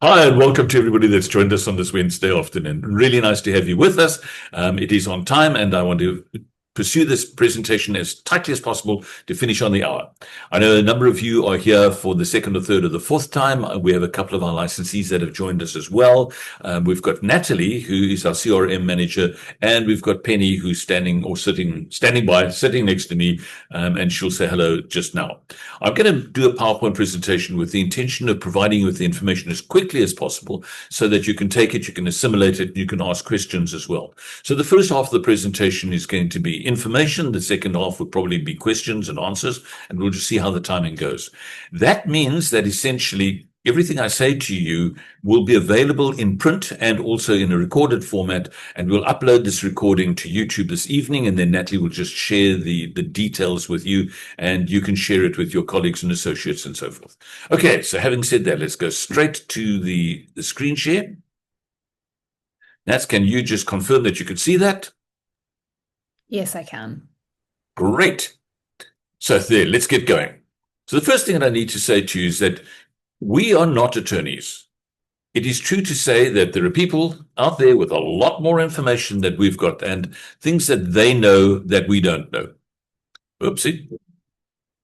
Hi, and welcome to everybody that's joined us on this Wednesday afternoon. Really nice to have you with us. It is on time, and I want to pursue this presentation as tightly as possible to finish on the hour. I know a number of you are here for the second or third or the fourth time. We have a couple of our licensees that have joined us as well. We've got Natalie, who is our CRM manager, and we've got Penny, who's standing next to me, and she'll say hello just now. I'm going to do a PowerPoint presentation with the intention of providing you with the information as quickly as possible so that you can take it, you can assimilate it, and you can ask questions as well. So the first half of the presentation is going to be information. The second half would probably be questions and answers, and we'll just see how the timing goes. That means that essentially everything I say to you will be available in print and also in a recorded format, and we'll upload this recording to YouTube this evening, and then Natalie will just share the details with you, and you can share it with your colleagues and associates and so forth. Okay, so having said that, let's go straight to the screen share. Nats, can you just confirm that you can see that? Yes, I can. Great. So there, let's get going. So the first thing that I need to say to you is that we are not attorneys. It is true to say that there are people out there with a lot more information that we've got and things that they know that we don't know. Oopsie.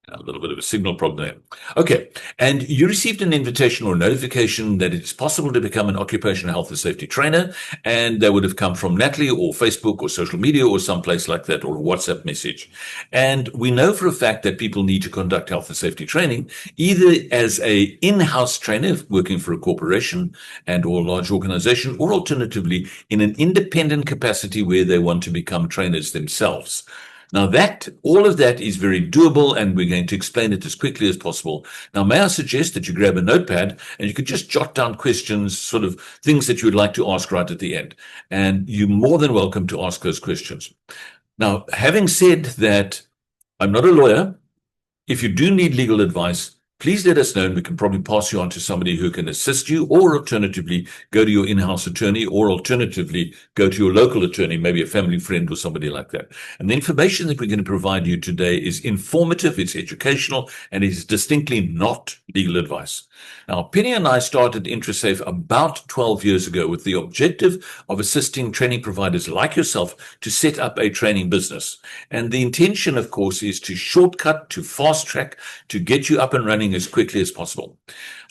A little bit of a signal problem there. Okay, and you received an invitation or notification that it's possible to become an occupational health and safety trainer, and that would have come from Natalie or Facebook or social media or someplace like that, or a WhatsApp message. And we know for a fact that people need to conduct health and safety training, either as a in-house trainer working for a corporation and or a large organization, or alternatively in an independent capacity where they want to become trainers themselves. Now all of that is very doable, and we're going to explain it as quickly as possible. Now, may I suggest that you grab a notepad and you could just jot down questions, sort of things that you would like to ask right at the end. And you're more than welcome to ask those questions. Now, having said that, I'm not a lawyer. If you do need legal advice, please let us know, and we can probably pass you on to somebody who can assist you, or alternatively, go to your in-house attorney, or alternatively, go to your local attorney, maybe a family friend or somebody like that. And the information that we're going to provide you today is informative, it's educational, and it is distinctly not legal advice. Now, Penny and I started INTRA-SAFE about 12 years ago with the objective of assisting training providers like yourself to set up a training business. And the intention, of course, is to shortcut, to fast track, to get you up and running as quickly as possible.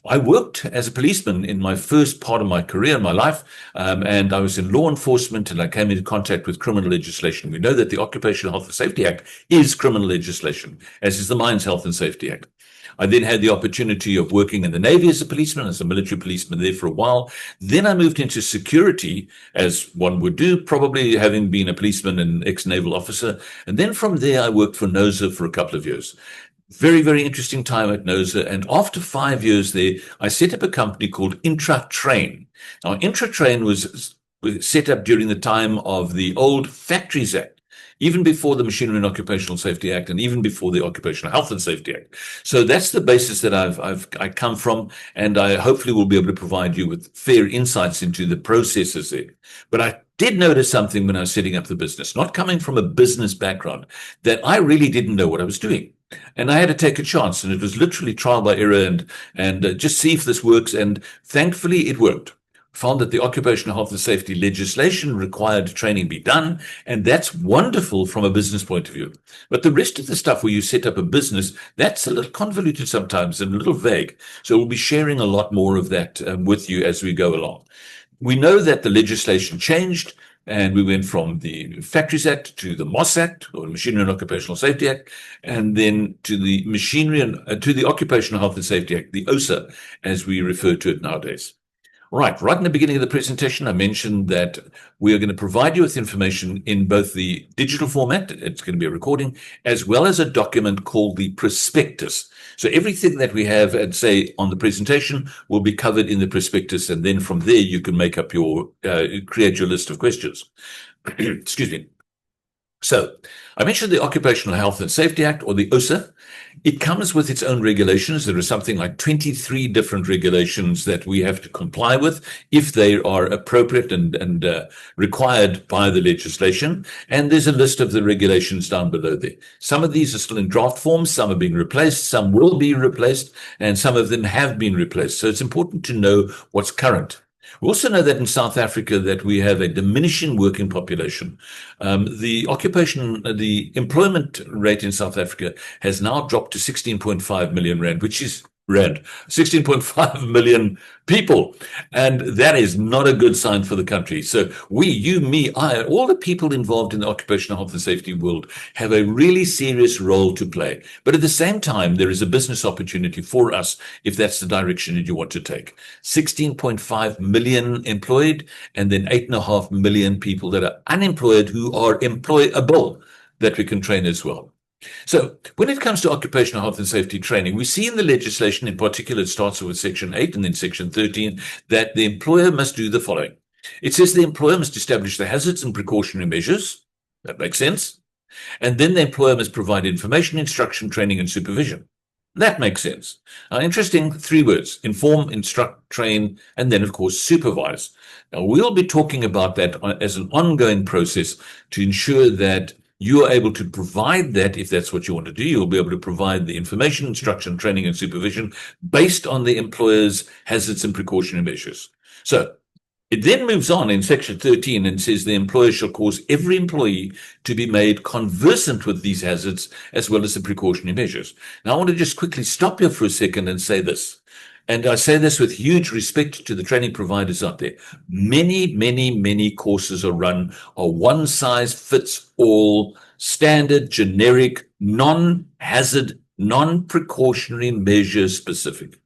I worked as a policeman in my first part of my career in my life, and I was in law enforcement, and I came into contact with criminal legislation. We know that the Occupational Health and Safety Act is criminal legislation, as is the Mines Health and Safety Act. I then had the opportunity of working in the Navy as a policeman, as a military policeman there for a while. Then I moved into security, as one would do, probably having been a policeman and ex-naval officer. And then from there, I worked for NOSA for a couple of years. Very, very interesting time at NOSA. And after 5 years there, I set up a company called INTRA-Train. Now, INTRA-Train was set up during the time of the old Factories Act, even before the Machinery and Occupational Safety Act, and even before the Occupational Health and Safety Act. So that's the basis that I come from, and I hopefully will be able to provide you with fair insights into the processes there. But I did notice something when I was setting up the business, not coming from a business background, that I really didn't know what I was doing. And I had to take a chance, and it was literally trial by error and just see if this works. And thankfully, it worked. Found that the occupational health and safety legislation required training be done, and that's wonderful from a business point of view. But the rest of the stuff where you set up a business, that's a little convoluted sometimes and a little vague. So we'll be sharing a lot more of that with you as we go along. We know that the legislation changed, and we went from the Factories Act to the MOS Act, or Machinery and Occupational Safety Act, and then to the to the Occupational Health and Safety Act, the OSA, as we refer to it nowadays. Right in the beginning of the presentation, I mentioned that we are going to provide you with information in both the digital format, it's going to be a recording, as well as a document called the prospectus. So everything that we have and say on the presentation will be covered in the prospectus, and then from there you can make up your, create your list of questions. Excuse me. So I mentioned the Occupational Health and Safety Act, or the OSA. It comes with its own regulations. There are something like 23 different regulations that we have to comply with if they are appropriate and required by the legislation. And there's a list of the regulations down below there. Some of these are still in draft form, some are being replaced, some will be replaced, and some of them have been replaced. So it's important to know what's current. We also know that in South Africa that we have a diminishing working population. The employment rate in South Africa has now dropped to 16.5 million rand, which is 16.5 million people. And that is not a good sign for the country. So we, you, me, I, all the people involved in the occupational health and safety world have a really serious role to play. But at the same time, there is a business opportunity for us if that's the direction that you want to take. 16.5 million employed, and then 8.5 million people that are unemployed who are employable that we can train as well. So when it comes to occupational health and safety training, we see in the legislation, in particular, it starts with Section 8 and then Section 13, that the employer must do the following. It says the employer must establish the hazards and precautionary measures. That makes sense. And then the employer must provide information, instruction, training, and supervision. That makes sense. Now, interesting 3 words: inform, instruct, train, and then, of course, supervise. Now, we'll be talking about that as an ongoing process to ensure that you are able to provide that. If that's what you want to do, you'll be able to provide the information, instruction, training, and supervision based on the employer's hazards and precautionary measures. So it then moves on in Section 13 and says the employer shall cause every employee to be made conversant with these hazards as well as the precautionary measures. Now, I want to just quickly stop here for a second and say this. And I say this with huge respect to the training providers out there. Many courses are run are one size fits all, standard, generic, non-hazard, non-precautionary measure specific.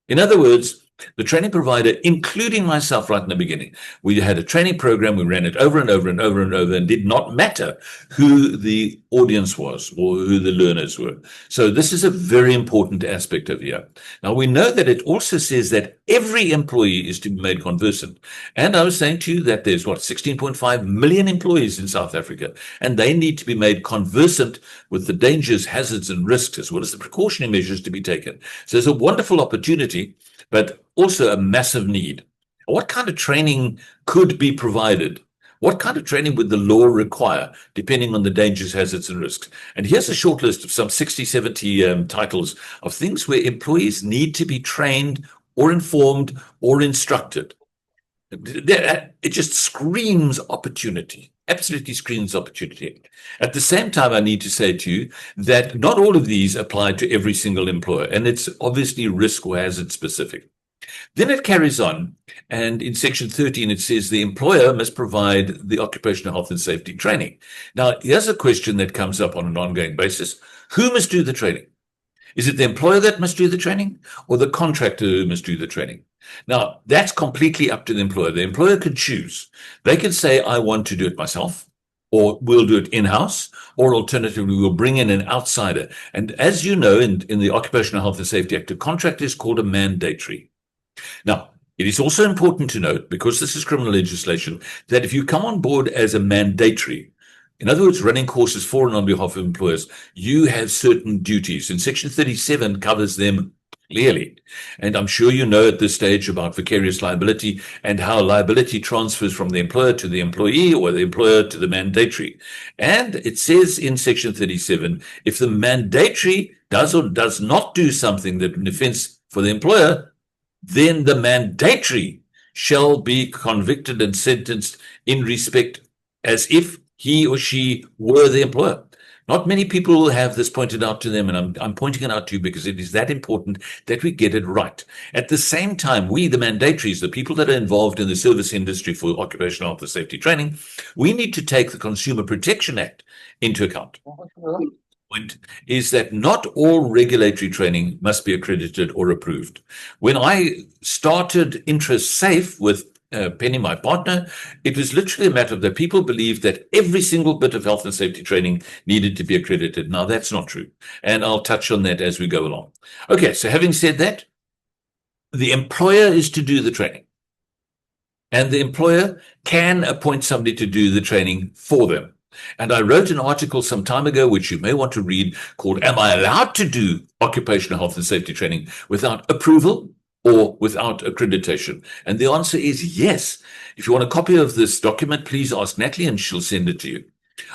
In other words, the training provider, including myself right in the beginning, we had a training program, we ran it over and over and over and over, and did not matter who the audience was or who the learners were. So this is a very important aspect of here. Now, we know that it also says that every employee is to be made conversant. And I was saying to you that there's 16.5 million employees in South Africa, and they need to be made conversant with the dangers, hazards, and risks, as well as the precautionary measures to be taken. So there's a wonderful opportunity, but also a massive need. What kind of training could be provided? What kind of training would the law require, depending on the dangers, hazards, and risks? And here's a short list of some 60, 70 titles of things where employees need to be trained or informed or instructed. It just screams opportunity. Absolutely screams opportunity. At the same time, I need to say to you that not all of these apply to every single employer, and it's obviously risk or hazard specific. Then it carries on, and in Section 13, it says the employer must provide the occupational health and safety training. Now, here's a question that comes up on an ongoing basis. Who must do the training? Is it the employer that must do the training, or the contractor who must do the training? Now, that's completely up to the employer. The employer can choose. They can say, I want to do it myself, or we'll do it in-house, or alternatively, we'll bring in an outsider. And as you know, in the Occupational Health and Safety Act, a contract is called a mandatory. Now, it is also important to note, because this is criminal legislation, that if you come on board as a mandatory, in other words, running courses for and on behalf of employers, you have certain duties, and Section 37 covers them clearly. And I'm sure you know at this stage about vicarious liability and how liability transfers from the employer to the employee, or the employer to the mandatory. And it says in Section 37, if the mandatory does or does not do something that an offense for the employer, then the mandatory shall be convicted and sentenced in respect as if he or she were the employer. Not many people will have this pointed out to them, and I'm pointing it out to you because it is that important that we get it right. At the same time, we, the mandatories, the people that are involved in the service industry for occupational health and safety training, we need to take the Consumer Protection Act into account. Point is that not all regulatory training must be accredited or approved. When I started INTRA-SAFE with Penny, my partner, it was literally a matter of that people believed that every single bit of health and safety training needed to be accredited. Now, that's not true. And I'll touch on that as we go along. Okay, so having said that, the employer is to do the training. And the employer can appoint somebody to do the training for them. And I wrote an article some time ago, which you may want to read, called Am I Allowed to Do Occupational Health and Safety Training Without Approval or Without Accreditation? And the answer is yes. If you want a copy of this document, please ask Natalie and she'll send it to you.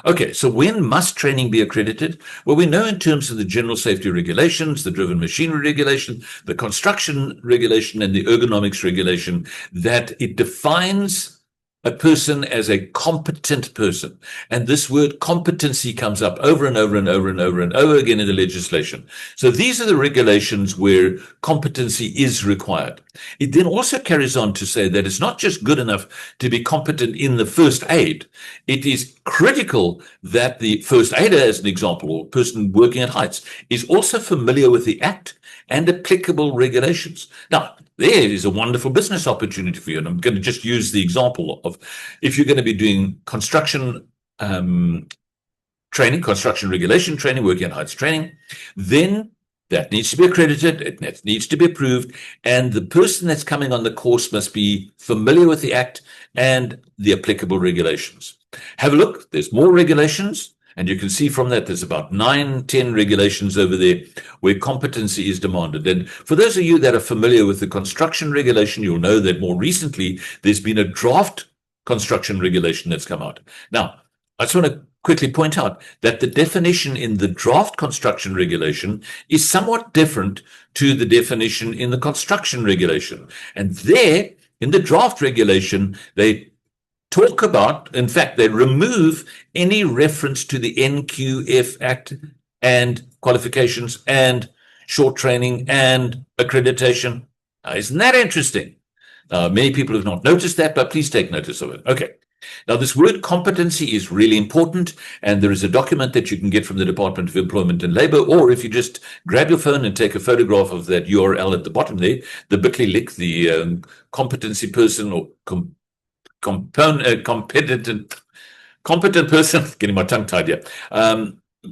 Okay, so when must training be accredited? Well, we know in terms of the general safety regulations, the driven machinery regulation, the construction regulation, and the ergonomics regulation, that it defines a person as a competent person. And this word competency comes up over and over and over and over and over again in the legislation. So these are the regulations where competency is required. It then also carries on to say that it's not just good enough to be competent in the first aid. It is critical that the first aider, as an example, or person working at heights, is also familiar with the Act and applicable regulations. Now, there is a wonderful business opportunity for you. And I'm going to just use the example of if you're going to be doing construction training, construction regulation training, working at heights training, then that needs to be accredited, it needs to be approved, and the person that's coming on the course must be familiar with the Act and the applicable regulations. Have a look, there's more regulations. And you can see from that, there's about 9-10 regulations over there where competency is demanded. And for those of you that are familiar with the construction regulation, you'll know that more recently, there's been a draft construction regulation that's come out. Now, I just want to quickly point out that the definition in the draft construction regulation is somewhat different to the definition in the construction regulation. And there, in the draft regulation, they talk about, in fact, they remove any reference to the NQF Act and qualifications and short training and accreditation. Now, isn't that interesting? Many people have not noticed that, but please take notice of it. Okay. Now, this word competency is really important, and there is a document that you can get from the Department of Employment and Labor, or if you just grab your phone and take a photograph of that URL at the bottom there, the bit.ly link, the competency person or competent person, getting my tongue tied here.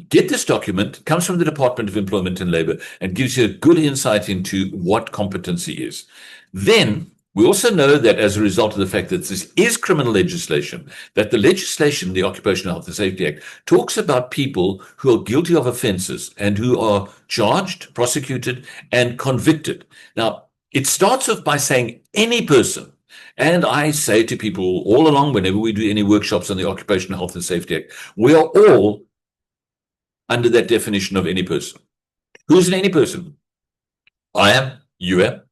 Get this document, comes from the Department of Employment and Labor, and gives you a good insight into what competency is. Then we also know that as a result of the fact that this is criminal legislation, that the legislation, the Occupational Health and Safety Act, talks about people who are guilty of offenses and who are charged, prosecuted, and convicted. Now, it starts off by saying any person. And I say to people all along, whenever we do any workshops on the Occupational Health and Safety Act, we are all under that definition of any person. Who's an any person? I am, you are,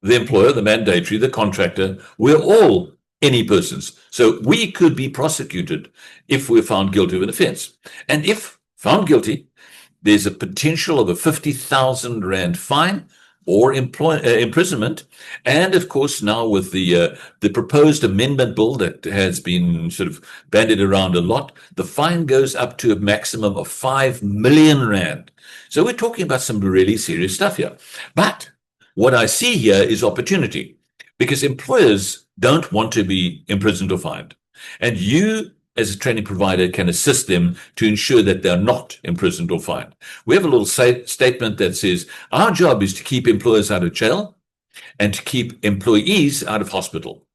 the employer, the mandatory, the contractor. We're all any persons. So we could be prosecuted if we're found guilty of an offense. And if found guilty, there's a potential of a 50,000 Rand fine or imprisonment. And of course, now with the proposed amendment bill that has been sort of bandied around a lot, the fine goes up to a maximum of 5 million Rand. So we're talking about some really serious stuff here. But what I see here is opportunity, because employers don't want to be imprisoned or fined. And you, as a training provider, can assist them to ensure that they're not imprisoned or fined. We have a little statement that says, our job is to keep employers out of jail and to keep employees out of hospital.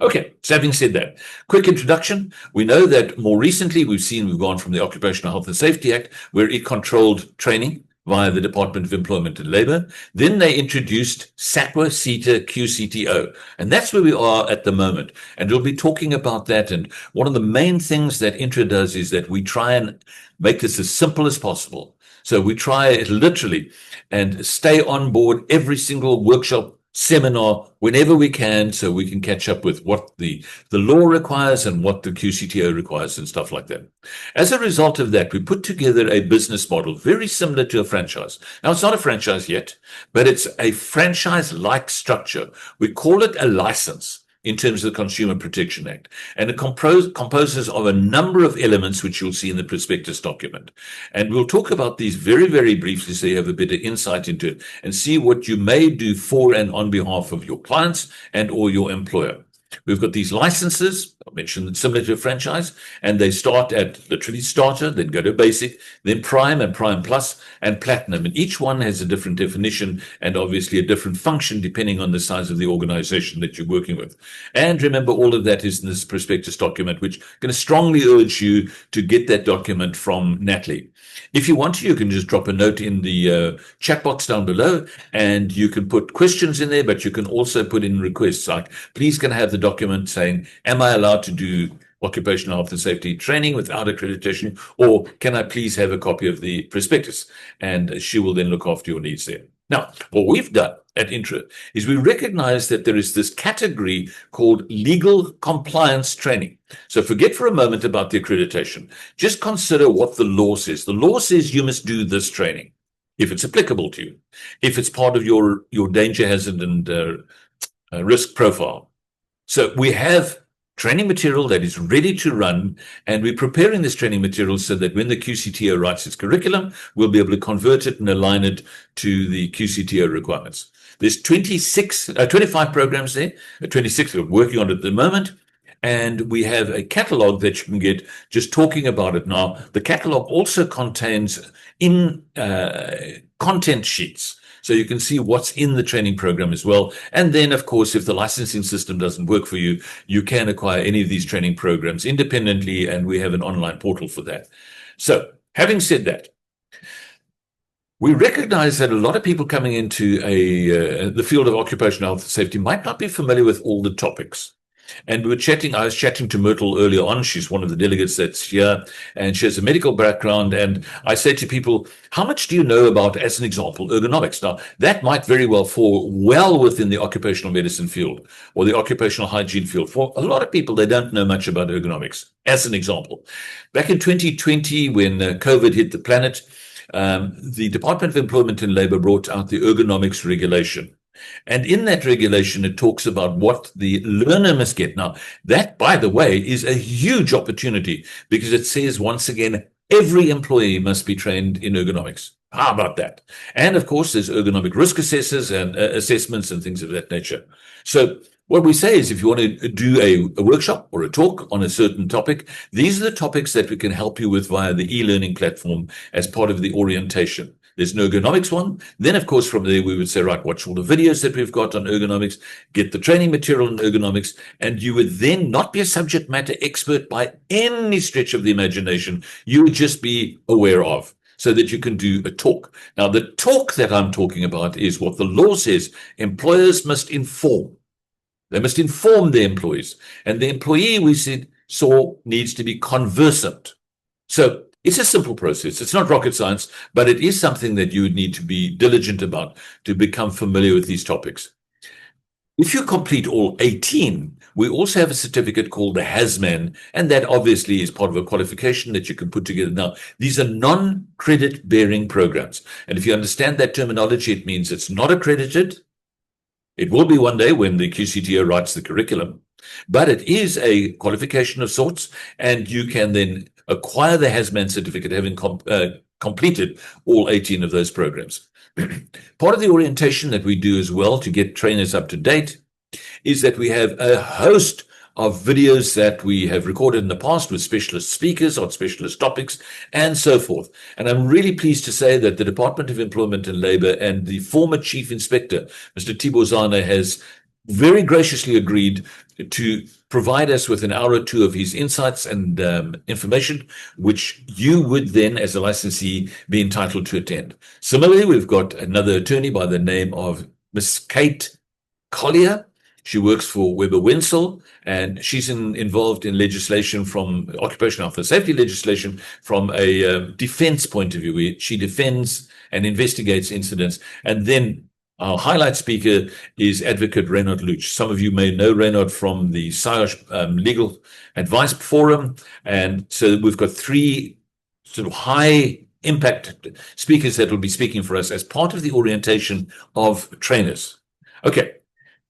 Okay, so having said that, quick introduction. We know that more recently we've gone from the Occupational Health and Safety Act, where it controlled training via the Department of Employment and Labor. Then they introduced SAQA, CETA, QCTO. And that's where we are at the moment. And we'll be talking about that. And one of the main things that INTRA does is that we try and make this as simple as possible. So we try it literally and stay on board every single workshop, seminar, whenever we can, so we can catch up with what the law requires and what the QCTO requires and stuff like that. As a result of that, we put together a business model very similar to a franchise. Now, it's not a franchise yet, but it's a franchise-like structure. We call it a license in terms of the Consumer Protection Act. And it composes of a number of elements, which you'll see in the prospectus document. And we'll talk about these very, very briefly so you have a bit of insight into it and see what you may do for and on behalf of your clients and or your employer. We've got these licenses, mention similar to a franchise, and they start at literally starter, then go to basic, then prime and prime plus and platinum. And each one has a different definition and obviously a different function depending on the size of the organization that you're working with. And remember, all of that is in this prospectus document, which I'm going to strongly urge you to get that document from Natalie. If you want to, you can just drop a note in the chat box down below, and you can put questions in there, but you can also put in requests like, please can I have the document saying, am I allowed to do occupational health and safety training without accreditation, or can I please have a copy of the prospectus? And she will then look after your needs there. Now, what we've done at INTRA is we recognize that there is this category called legal compliance training. So forget for a moment about the accreditation. Just consider what the law says. The law says you must do this training if it's applicable to you, if it's part of your danger, hazard, and risk profile. So we have training material that is ready to run, and we're preparing this training material so that when the QCTO writes its curriculum, we'll be able to convert it and align it to the QCTO requirements. There's 25 programs there, 26 we're working on at the moment, and we have a catalog that you can get just talking about it now. The catalog also contains content sheets, so you can see what's in the training program as well. And then, of course, if the licensing system doesn't work for you, you can acquire any of these training programs independently, and we have an online portal for that. So, having said that, we recognize that a lot of people coming into the field of occupational health and safety might not be familiar with all the topics. And I was chatting to Myrtle earlier on. She's one of the delegates that's here, and she has a medical background. And I say to people, how much do you know about, as an example, ergonomics? Now, that might very well fall well within the occupational medicine field or the occupational hygiene field. For a lot of people, they don't know much about ergonomics, as an example. Back in 2020, when COVID hit the planet, the Department of Employment and Labor brought out the ergonomics regulation. And in that regulation, it talks about what the learner must get. Now, that, by the way, is a huge opportunity, because it says, once again, every employee must be trained in ergonomics. How about that? And of course, there's ergonomic risk assessors and assessments and things of that nature. So what we say is, if you want to do a workshop or a talk on a certain topic, these are the topics that we can help you with via the e-learning platform as part of the orientation. There's an ergonomics one. Then, of course, from there, we would say, right, watch all the videos that we've got on ergonomics, get the training material on ergonomics, and you would then not be a subject matter expert by any stretch of the imagination. You would just be aware of, so that you can do a talk. Now, the talk that I'm talking about is what the law says. Employers must inform. They must inform their employees. And the employee, we saw needs to be conversant. So it's a simple process. It's not rocket science, but it is something that you would need to be diligent about to become familiar with these topics. If you complete all 18, we also have a certificate called the HASMAN, and that obviously is part of a qualification that you can put together. Now, these are non-credit bearing programs. And if you understand that terminology, it means it's not accredited. It will be one day when the QCTO writes the curriculum, but it is a qualification of sorts, and you can then acquire the HASMAN certificate having completed all 18 of those programs. Part of the orientation that we do as well to get trainers up to date is that we have a host of videos that we have recorded in the past with specialist speakers on specialist topics and so forth. And I'm really pleased to say that the Department of Employment and Labor and the former Chief Inspector, Mr. Tibozana, has very graciously agreed to provide us with an hour or two of his insights and information, which you would then, as a licensee, be entitled to attend. Similarly, we've got another attorney by the name of Miss Kate Collier. She works for Weber Wenzel, and she's involved in legislation from occupational health and safety legislation from a defense point of view, where she defends and investigates incidents. And then our highlight speaker is Advocate Reynard Luch. Some of you may know Reynard from the Saiosh Legal Advice Forum. And so we've got three sort of high impact speakers that will be speaking for us as part of the orientation of trainers. Okay,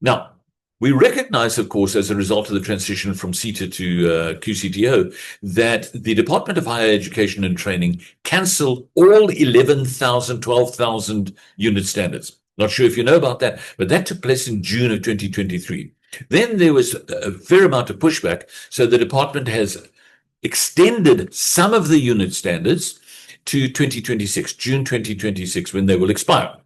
now, we recognize, of course, as a result of the transition from CETA to QCTO, that the Department of Higher Education and Training cancelled all 11,000, 12,000 unit standards. Not sure if you know about that, but that took place in June of 2023. Then there was a fair amount of pushback, so the department has extended some of the unit standards to 2026, June 2026, when they will expire.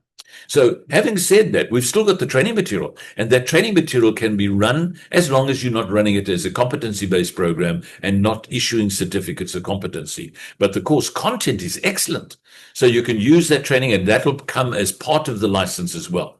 So having said that, we've still got the training material, and that training material can be run as long as you're not running it as a competency-based program and not issuing certificates of competency. But the course content is excellent. So you can use that training, and that will come as part of the license as well.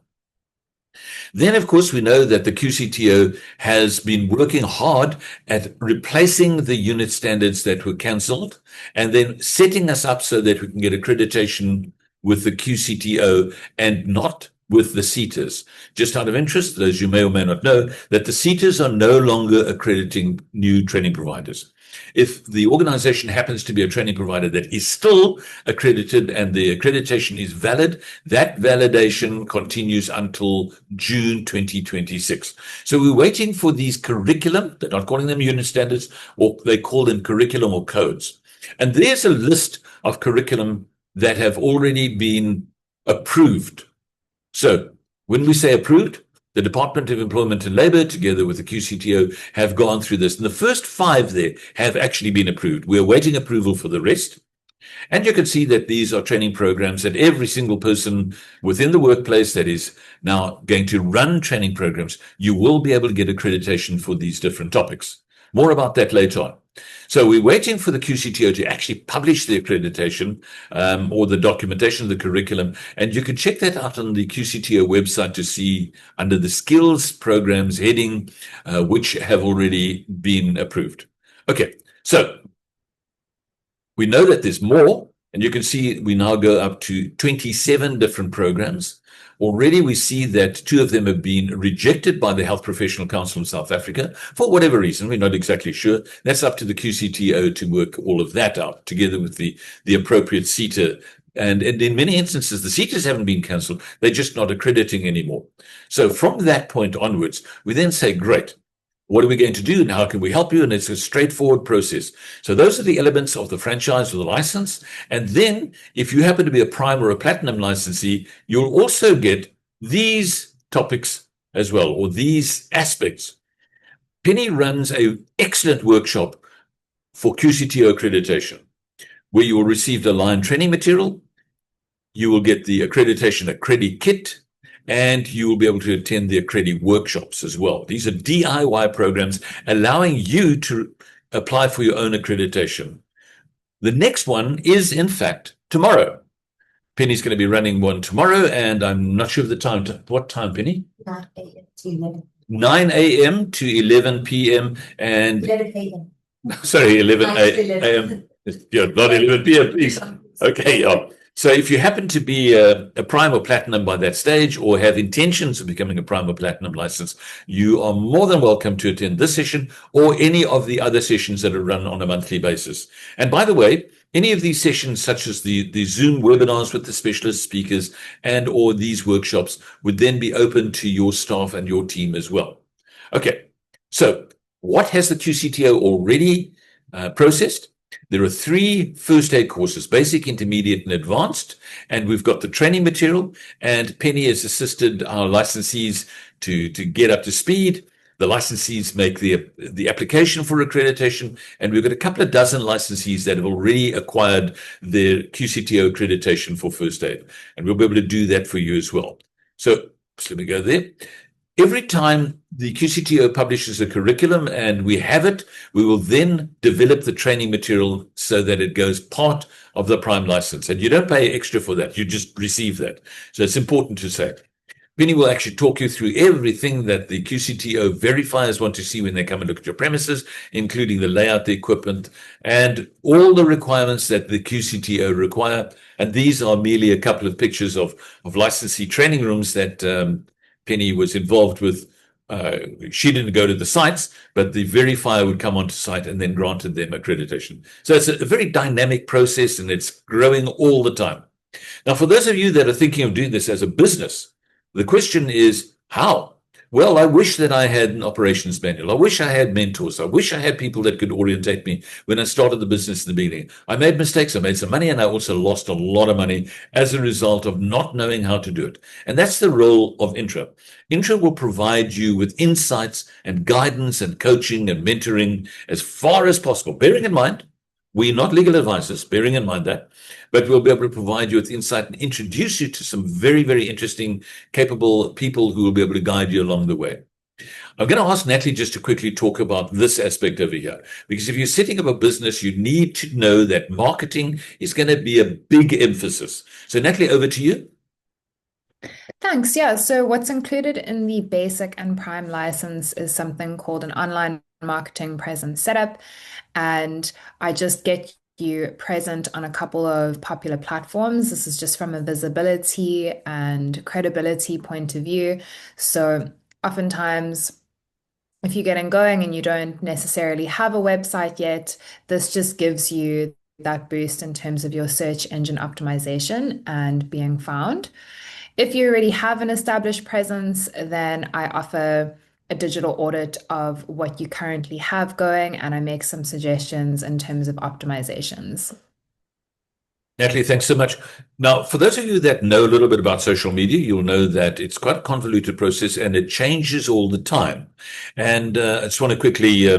Then, of course, we know that the QCTO has been working hard at replacing the unit standards that were cancelled and then setting us up so that we can get accreditation with the QCTO and not with the CETAs. Just out of interest, those you may or may not know, that the CETAs are no longer accrediting new training providers. If the organization happens to be a training provider that is still accredited and the accreditation is valid, that validation continues until June 2026. So we're waiting for these curriculum, they're not calling them unit standards, or they call them curriculum or codes. And there's a list of curriculum that have already been approved. So when we say approved, the Department of Employment and Labour, together with the QCTO, have gone through this. And the first 5 there have actually been approved. We're waiting approval for the rest. And you can see that these are training programs that every single person within the workplace that is now going to run training programs, you will be able to get accreditation for these different topics. More about that later on. So we're waiting for the QCTO to actually publish the accreditation or the documentation of the curriculum. And you can check that out on the QCTO website to see under the skills programs heading, which have already been approved. Okay, so we know that there's more, and you can see we now go up to 27 different programs. Already we see that 2 of them have been rejected by the Health Professional Council of South Africa for whatever reason. We're not exactly sure. That's up to the QCTO to work all of that out together with the appropriate CETA. And in many instances, the CETAs haven't been cancelled. They're just not accrediting anymore. So from that point onwards, we then say, great, what are we going to do and how can we help you? And it's a straightforward process. So those are the elements of the franchise or the license. And then if you happen to be a prime or a platinum licensee, you'll also get these topics as well, or these aspects. Penny runs an excellent workshop for QCTO accreditation, where you will receive the line training material, you will get the accreditation accredit kit, and you will be able to attend the accredit workshops as well. These are DIY programs allowing you to apply for your own accreditation. The next one is, in fact, tomorrow. Penny's going to be running one tomorrow, and I'm not sure of the time. What time, Penny? 9 a.m. to 11. 9 a.m. to 11 p.m. and 11 a.m. sorry, 11 9 to a.m. Yeah, not 11 p.m. please. Okay, yeah. So if you happen to be a prime or platinum by that stage or have intentions of becoming a prime or platinum license, you are more than welcome to attend this session or any of the other sessions that are run on a monthly basis. And by the way, any of these sessions, such as the Zoom webinars with the specialist speakers and or these workshops, would then be open to your staff and your team as well. Okay, so what has the QCTO already processed? There are 3 first aid courses, basic, intermediate, and advanced. And we've got the training material, and Penny has assisted our licensees to get up to speed. The licensees make the application for accreditation, and we've got a couple of dozen licensees that have already acquired their QCTO accreditation for first aid. And we'll be able to do that for you as well. So let me go there. Every time the QCTO publishes a curriculum and we have it, we will then develop the training material so that it goes part of the prime license. And you don't pay extra for that. You just receive that. So it's important to say. Penny will actually talk you through everything that the QCTO verifiers want to see when they come and look at your premises, including the layout, the equipment, and all the requirements that the QCTO require. And these are merely a couple of pictures of licensee training rooms that Penny was involved with. She didn't go to the sites, but the verifier would come onto site and then granted them accreditation. So it's a very dynamic process and it's growing all the time. Now, for those of you that are thinking of doing this as a business, the question is how? Well, I wish that I had an operations manual. I wish I had mentors. I wish I had people that could orientate me when I started the business in the beginning. I made mistakes. I made some money, and I also lost a lot of money as a result of not knowing how to do it. And that's the role of Intra. Intra will provide you with insights and guidance and coaching and mentoring as far as possible, bearing in mind, we're not legal advisors, bearing in mind that, but we'll be able to provide you with insight and introduce you to some very, very interesting, capable people who will be able to guide you along the way. I'm going to ask Natalie just to quickly talk about this aspect over here, because if you're setting up a business, you need to know that marketing is going to be a big emphasis. So Natalie, over to you. Thanks. Yeah. So what's included in the basic and prime license is something called an online marketing presence setup. And I just get you present on a couple of popular platforms. This is just from a visibility and credibility point of view. So oftentimes, if you're getting going and you don't necessarily have a website yet, this just gives you that boost in terms of your search engine optimization and being found. If you already have an established presence, then I offer a digital audit of what you currently have going, and I make some suggestions in terms of optimizations. Natalie, thanks so much. Now, for those of you that know a little bit about social media, you'll know that it's quite a convoluted process and it changes all the time. And I just want to quickly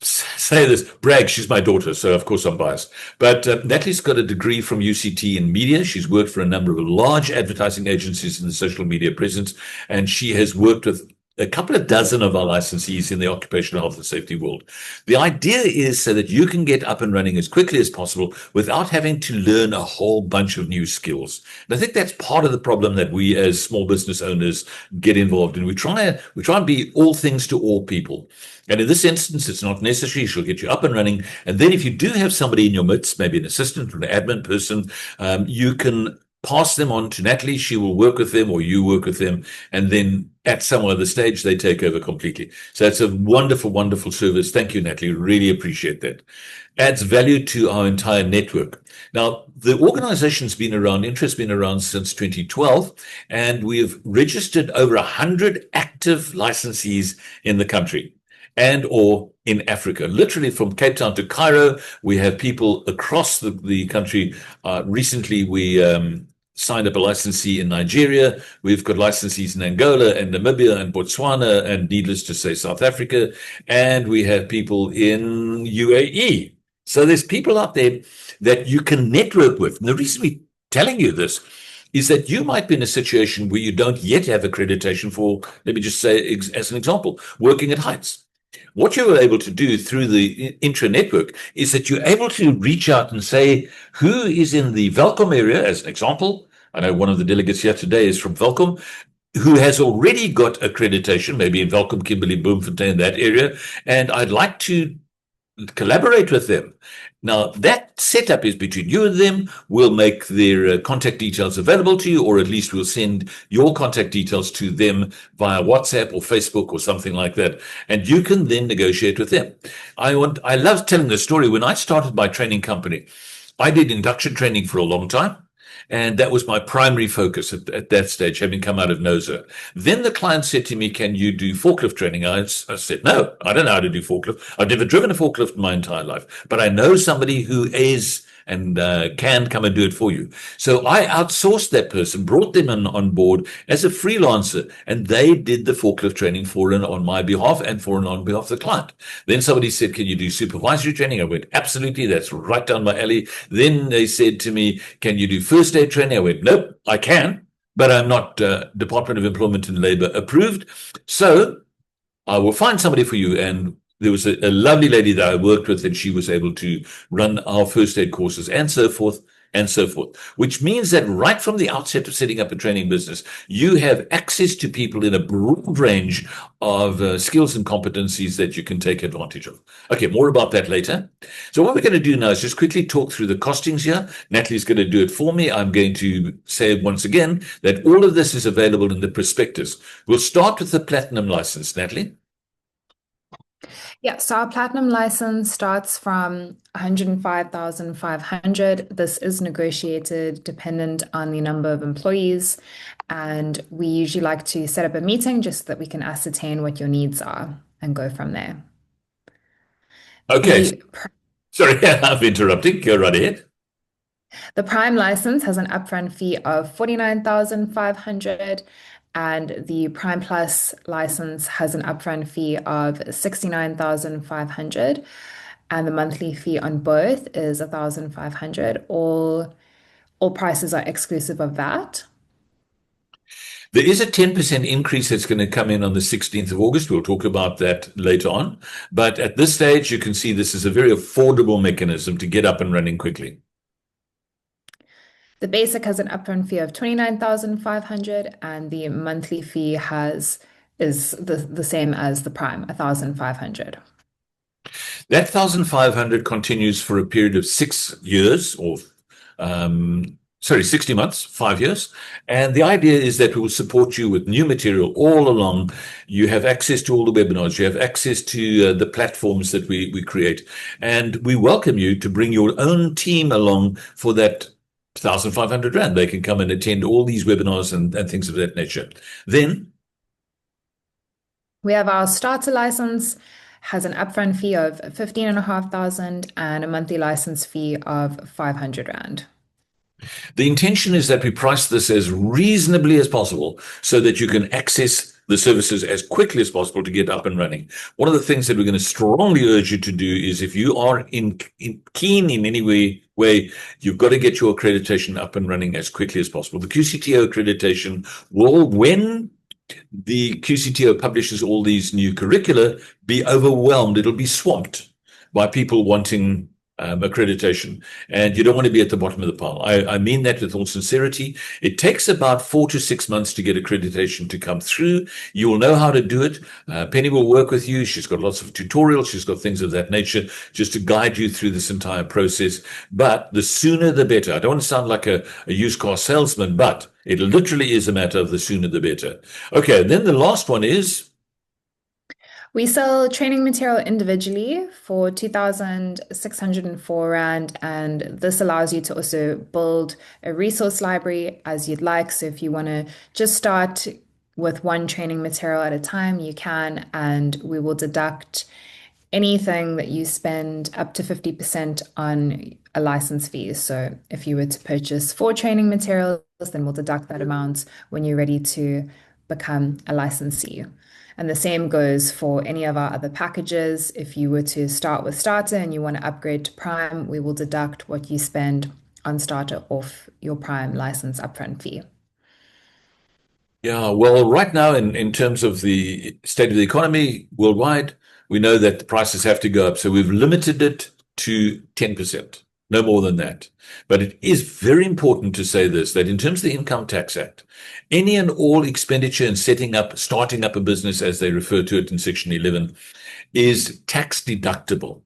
say this, brag, she's my daughter, so of course I'm biased. But Natalie's got a degree from UCT in media. She's worked for a number of large advertising agencies in the social media presence, and she has worked with a couple of dozen of our licensees in the occupational health and safety world. The idea is so that you can get up and running as quickly as possible without having to learn a whole bunch of new skills. And I think that's part of the problem that we as small business owners get involved in. We try and be all things to all people. And in this instance, it's not necessary. She'll get you up and running. And then if you do have somebody in your midst, maybe an assistant or an admin person, you can pass them on to Natalie. She will work with them or you work with them. And then at some other stage, they take over completely. So it's a wonderful, wonderful service. Thank you, Natalie. Really appreciate that. Adds value to our entire network. Now, the organization's been around, Intra's been around since 2012, and we have registered over 100 active licensees in the country and or in Africa, literally from Cape Town to Cairo. We have people across the country. Recently, we signed up a licensee in Nigeria. We've got licensees in Angola and Namibia and Botswana, and needless to say, South Africa. And we have people in UAE. So there's people out there that you can network with. And the reason we're telling you this is that you might be in a situation where you don't yet have accreditation for, let me just say, as an example, working at heights. What you were able to do through the Intra network is that you're able to reach out and say, who is in the Welkom area, as an example. I know one of the delegates here today is from Welkom, who has already got accreditation, maybe in Welkom, Kimberley, Bloemfontein, that area, and I'd like to collaborate with them. Now, that setup is between you and them. We'll make their contact details available to you, or at least we'll send your contact details to them via WhatsApp or Facebook or something like that. And you can then negotiate with them. I love telling the story. When I started my training company, I did induction training for a long time. And that was my primary focus at that stage, having come out of NOSA. Then the client said to me, can you do forklift training? I said, no, I don't know how to do forklift. I've never driven a forklift in my entire life, but I know somebody who is and can come and do it for you. So I outsourced that person, brought them on board as a freelancer, and they did the forklift training for and on my behalf and for and on behalf of the client. Then somebody said, can you do supervisory training? I went, absolutely, that's right down my alley. Then they said to me, can you do first aid training? I went, nope, I can, but I'm not Department of Employment and Labor approved. So I will find somebody for you. And there was a lovely lady that I worked with, and she was able to run our first aid courses and so forth, which means that right from the outset of setting up a training business, you have access to people in a broad range of skills and competencies that you can take advantage of. Okay, more about that later. So what we're going to do now is just quickly talk through the costings here. Natalie's going to do it for me. I'm going to say once again that all of this is available in the prospectus. We'll start with the platinum license, Natalie. Yeah, so our platinum license starts from 105,500. This is negotiated dependent on the number of employees. and we usually like to set up a meeting just so that we can ascertain what your needs are and go from there. Okay. The Sorry, I'm interrupting. Go right ahead. The Prime license has an upfront fee of 49,500, and the Prime Plus license has an upfront fee of 69,500, and the monthly fee on both is 1,500. All prices are exclusive of that. There is a 10% increase that's going to come in on the 16th of August. We'll talk about that later on. But at this stage, you can see this is a very affordable mechanism to get up and running quickly. The basic has an upfront fee of 29,500, and the monthly fee is the same as the Prime, 1,500. That 1,500 continues for a period of 6 years or, 60 months, 5 years. And the idea is that we will support you with new material all along. You have access to all the webinars, you have access to the platforms that we create. And we welcome you to bring your own team along for that 1,500 Rand. They can come and attend all these webinars and things of that nature. Then We have our starter license, has an upfront fee of 15,500 and a monthly license fee of 500 Rand. the intention is that we price this as reasonably as possible so that you can access the services as quickly as possible to get up and running. One of the things that we're going to strongly urge you to do is if you are keen in any way, you've got to get your accreditation up and running as quickly as possible. The QCTO accreditation will, when the QCTO publishes all these new curricula, be overwhelmed. It'll be swamped by people wanting accreditation, and you don't want to be at the bottom of the pile. I mean that with all sincerity. It takes about 4 to 6 months to get accreditation to come through. You will know how to do it. Penny will work with you. She's got lots of tutorials. She's got things of that nature just to guide you through this entire process. But the sooner the better. I don't want to sound like a used car salesman, but it literally is a matter of the sooner the better. Okay, and then the last one is We sell training material individually for 2,604 Rand, and this allows you to also build a resource library as you'd like. So if you want to just start with one training material at a time, you can, and we will deduct anything that you spend up to 50% on a license fee. So if you were to purchase 4 training materials, then we'll deduct that amount when you're ready to become a licensee. And the same goes for any of our other packages. If you were to start with Starter and you want to upgrade to Prime, we will deduct what you spend on Starter off your Prime license upfront fee. Yeah, well, right now, in terms of the state of the economy worldwide, we know that the prices have to go up. So we've limited it to 10%, no more than that. But it is very important to say this, that in terms of the Income Tax Act, any and all expenditure in starting up a business, as they refer to it in Section 11, is tax deductible.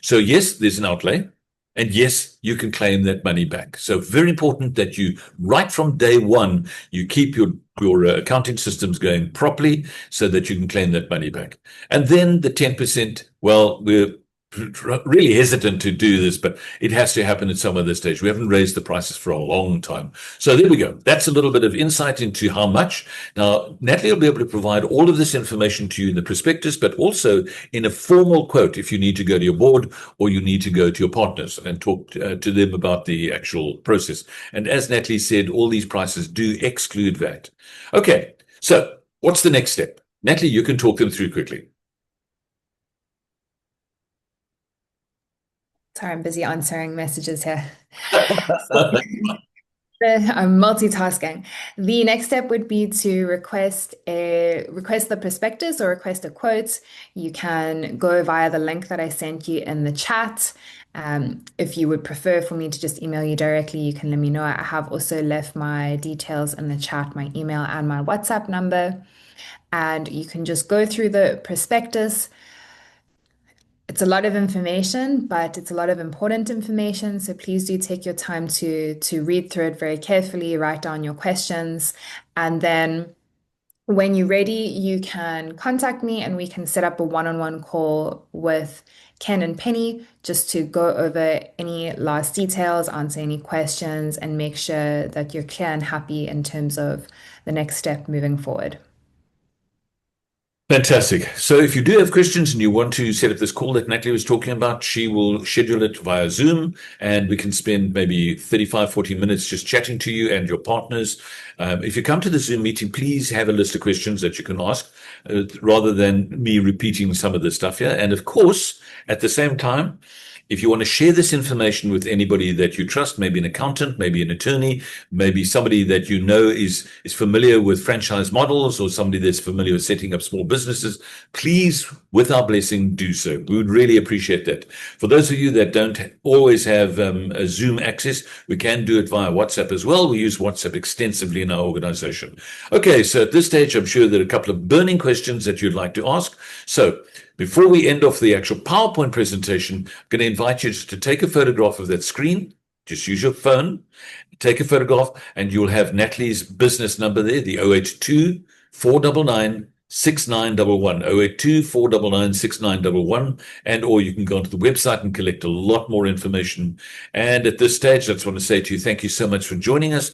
So yes, there's an outlay. And yes, you can claim that money back. So very important that you, right from day one, you keep your accounting systems going properly so that you can claim that money back. And then the 10%, well, we're really hesitant to do this, but it has to happen at some other stage. We haven't raised the prices for a long time. So there we go. That's a little bit of insight into how much. Now, Natalie will be able to provide all of this information to you in the prospectus, but also in a formal quote if you need to go to your board or you need to go to your partners and talk to them about the actual process. And as Natalie said, all these prices do exclude VAT. Okay, so what's the next step? Natalie, you can talk them through quickly. Sorry, I'm busy answering messages here. So, I'm multitasking. The next step would be to request the prospectus or request a quote. You can go via the link that I sent you in the chat. If you would prefer for me to just email you directly, you can let me know. I have also left my details in the chat, my email and my WhatsApp number. And you can just go through the prospectus. It's a lot of information, but it's a lot of important information. So please do take your time to read through it very carefully, write down your questions, and then When you're ready, you can contact me and we can set up a one-on-one call with Ken and Penny just to go over any last details, answer any questions, and make sure that you're clear and happy in terms of the next step moving forward. Fantastic. So if you do have questions and you want to set up this call that Natalie was talking about, she will schedule it via Zoom and we can spend maybe 35, 40 minutes just chatting to you and your partners. If you come to the Zoom meeting, please have a list of questions that you can ask rather than me repeating some of the stuff here. And of course, at the same time, if you want to share this information with anybody that you trust, maybe an accountant, maybe an attorney, maybe somebody that you know is familiar with franchise models or somebody that's familiar with setting up small businesses, please, with our blessing, do so. We would really appreciate that. For those of you that don't always have a Zoom access, we can do it via WhatsApp as well. We use WhatsApp extensively in our organization. Okay, so at this stage, I'm sure there are a couple of burning questions that you'd like to ask. So before we end off the actual PowerPoint presentation, I'm going to invite you to take a photograph of that screen. Just use your phone, take a photograph, and you'll have Natalie's business number there, the 082 499 6911, 082 499 6911, and or you can go onto the website and collect a lot more information. And at this stage, I just want to say to you, thank you so much for joining us.